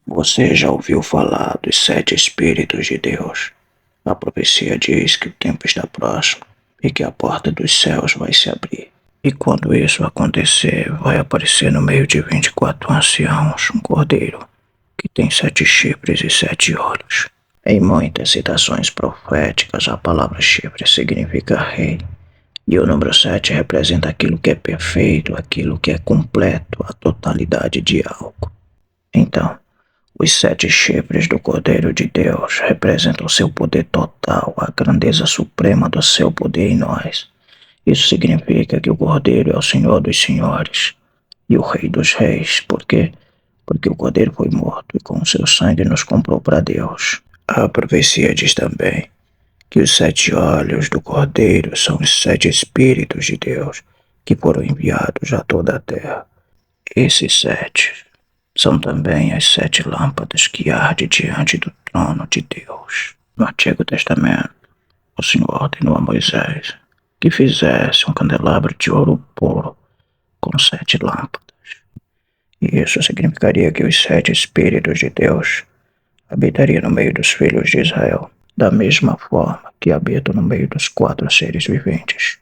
Você já ouviu falar dos sete Espíritos de Deus? A profecia diz que o tempo está próximo e que a porta dos céus vai se abrir. E quando isso acontecer, vai aparecer no meio de 24 anciãos um cordeiro que tem 7 chifres e 7 olhos. Em muitas citações proféticas, a palavra chifre significa rei. E o número 7 representa aquilo que é perfeito, aquilo que é completo, a totalidade de algo. Então, os 7 chifres do Cordeiro de Deus representam seu poder total, a grandeza suprema do seu poder em nós. Isso significa que o Cordeiro é o Senhor dos Senhores e o Rei dos Reis. Por quê? Porque o Cordeiro foi morto e com seu sangue nos comprou para Deus. A profecia diz também que os 7 olhos do Cordeiro são os 7 Espíritos de Deus que foram enviados a toda a terra. Esses 7 são também as 7 lâmpadas que ardem diante do trono de Deus. No Antigo Testamento, o Senhor ordenou a Moisés que fizesse um candelabro de ouro puro com 7 lâmpadas. E isso significaria que os 7 Espíritos de Deus habitariam no meio dos filhos de Israel, da mesma forma que habitam no meio dos 4 seres viventes,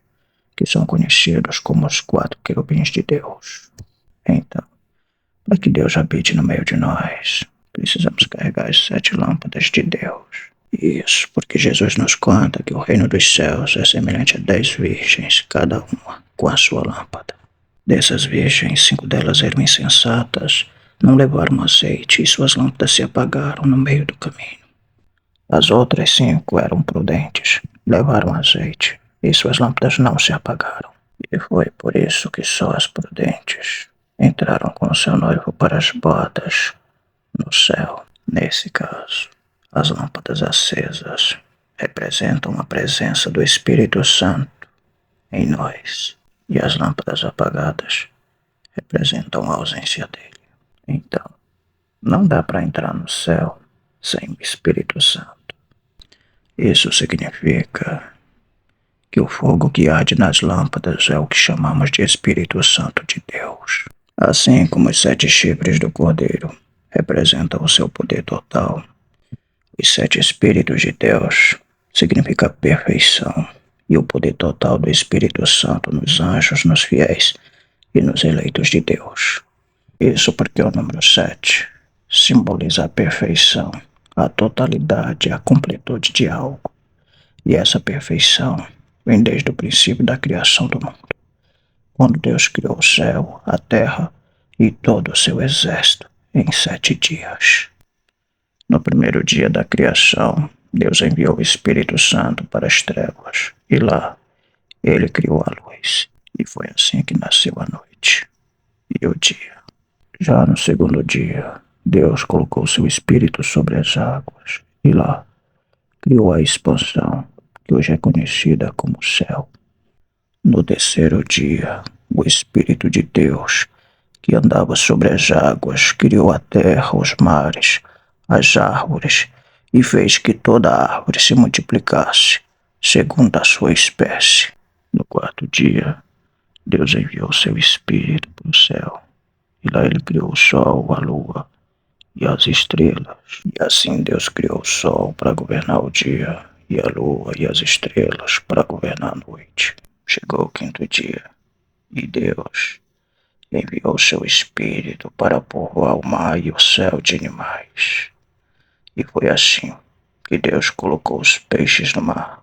que são conhecidos como os 4 querubins de Deus. Então, para que Deus habite no meio de nós, precisamos carregar as 7 lâmpadas de Deus. Isso porque Jesus nos conta que o reino dos céus é semelhante a 10 virgens, cada uma com a sua lâmpada. Dessas virgens, 5 delas eram insensatas, não levaram azeite e suas lâmpadas se apagaram no meio do caminho. As outras 5 eram prudentes, levaram azeite e suas lâmpadas não se apagaram. E foi por isso que só as prudentes entraram com seu noivo para as bodas no céu. Nesse caso, as lâmpadas acesas representam a presença do Espírito Santo em nós, e as lâmpadas apagadas representam a ausência dele. Então, não dá para entrar no céu sem o Espírito Santo. Isso significa que o fogo que arde nas lâmpadas é o que chamamos de Espírito Santo de Deus. Assim como os 7 chifres do Cordeiro representam o seu poder total, os 7 Espíritos de Deus significa perfeição e o poder total do Espírito Santo nos anjos, nos fiéis e nos eleitos de Deus. Isso porque o número 7 simboliza a perfeição, a totalidade, a completude de algo. E essa perfeição vem desde o princípio da criação do mundo, quando Deus criou o céu, a terra e todo o seu exército em 7 dias. No primeiro dia da criação, Deus enviou o Espírito Santo para as trevas, e lá ele criou a luz. E foi assim que nasceu a noite e o dia. Já no segundo dia, Deus colocou seu Espírito sobre as águas, e lá criou a expansão, que hoje é conhecida como céu. No terceiro dia, o Espírito de Deus, que andava sobre as águas, criou a terra, os mares, as árvores, e fez que toda árvore se multiplicasse, segundo a sua espécie. No quarto dia, Deus enviou seu Espírito para o céu, e lá ele criou o sol, a lua e as estrelas. E assim Deus criou o sol para governar o dia, e a lua e as estrelas para governar a noite. Chegou o quinto dia, e Deus enviou seu Espírito para povoar o mar e o céu de animais. E foi assim que Deus colocou os peixes no mar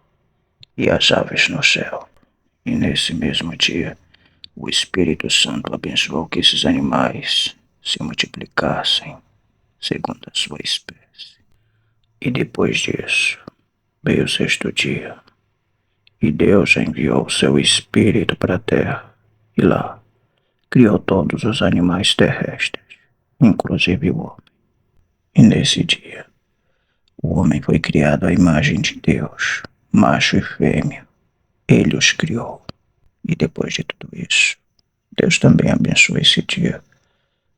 e as aves no céu. E nesse mesmo dia, o Espírito Santo abençoou que esses animais se multiplicassem segundo a sua espécie. E depois disso, veio o sexto dia, e Deus enviou seu Espírito para a terra, e lá criou todos os animais terrestres, inclusive o homem. E nesse dia, o homem foi criado à imagem de Deus, macho e fêmea. Ele os criou. E depois de tudo isso, Deus também abençoou esse dia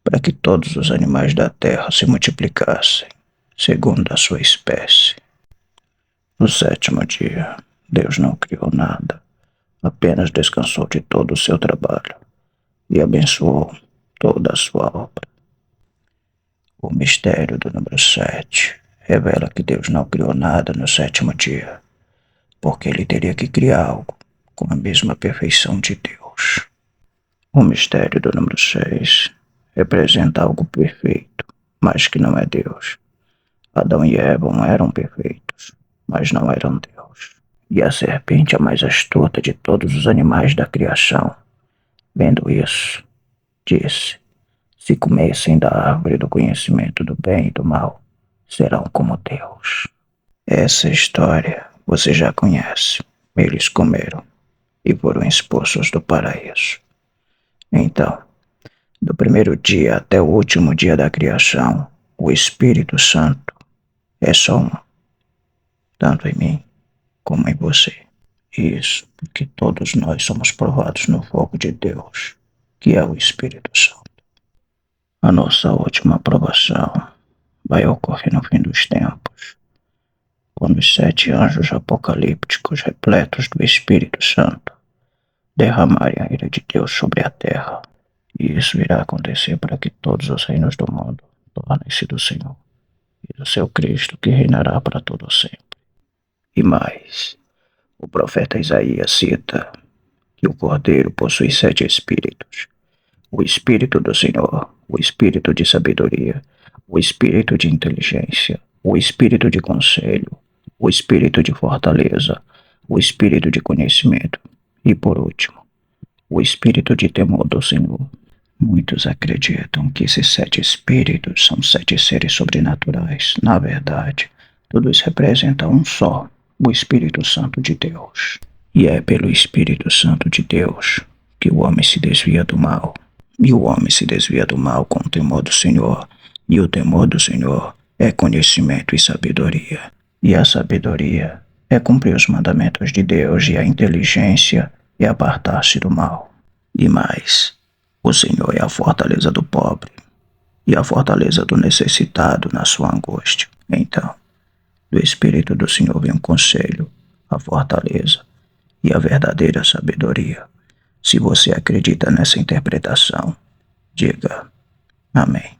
para que todos os animais da terra se multiplicassem, segundo a sua espécie. No sétimo dia, Deus não criou nada, apenas descansou de todo o seu trabalho e abençoou toda a sua obra. O mistério do número 7 revela que Deus não criou nada no sétimo dia, porque ele teria que criar algo com a mesma perfeição de Deus. O mistério do número 6 representa algo perfeito, mas que não é Deus. Adão e Eva eram perfeitos, mas não eram Deus. E a serpente, a mais astuta de todos os animais da criação, vendo isso, disse: se comessem da árvore do conhecimento do bem e do mal, serão como Deus. Essa história você já conhece. Eles comeram e foram expulsos do paraíso. Então, do primeiro dia até o último dia da criação, o Espírito Santo é só um, tanto em mim como em você. Isso porque todos nós somos provados no fogo de Deus, que é o Espírito Santo. A nossa última aprovação vai ocorrer no fim dos tempos, quando os 7 anjos apocalípticos repletos do Espírito Santo derramarem a ira de Deus sobre a terra. E isso irá acontecer para que todos os reinos do mundo tornem-se do Senhor e do seu Cristo, que reinará para todo sempre. E mais, o profeta Isaías cita que o Cordeiro possui 7 espíritos: o Espírito do Senhor, o Espírito de sabedoria, o Espírito de inteligência, o Espírito de conselho, o Espírito de fortaleza, o Espírito de conhecimento e, por último, o Espírito de temor do Senhor. Muitos acreditam que esses 7 espíritos são 7 seres sobrenaturais. Na verdade, todos representam um só, o Espírito Santo de Deus. E é pelo Espírito Santo de Deus que o homem se desvia do mal. E o homem se desvia do mal com o temor do Senhor. E o temor do Senhor é conhecimento e sabedoria. E a sabedoria é cumprir os mandamentos de Deus, e a inteligência é apartar-se do mal. E mais, o Senhor é a fortaleza do pobre e a fortaleza do necessitado na sua angústia. Então, do Espírito do Senhor vem o conselho, a fortaleza e a verdadeira sabedoria. Se você acredita nessa interpretação, diga amém.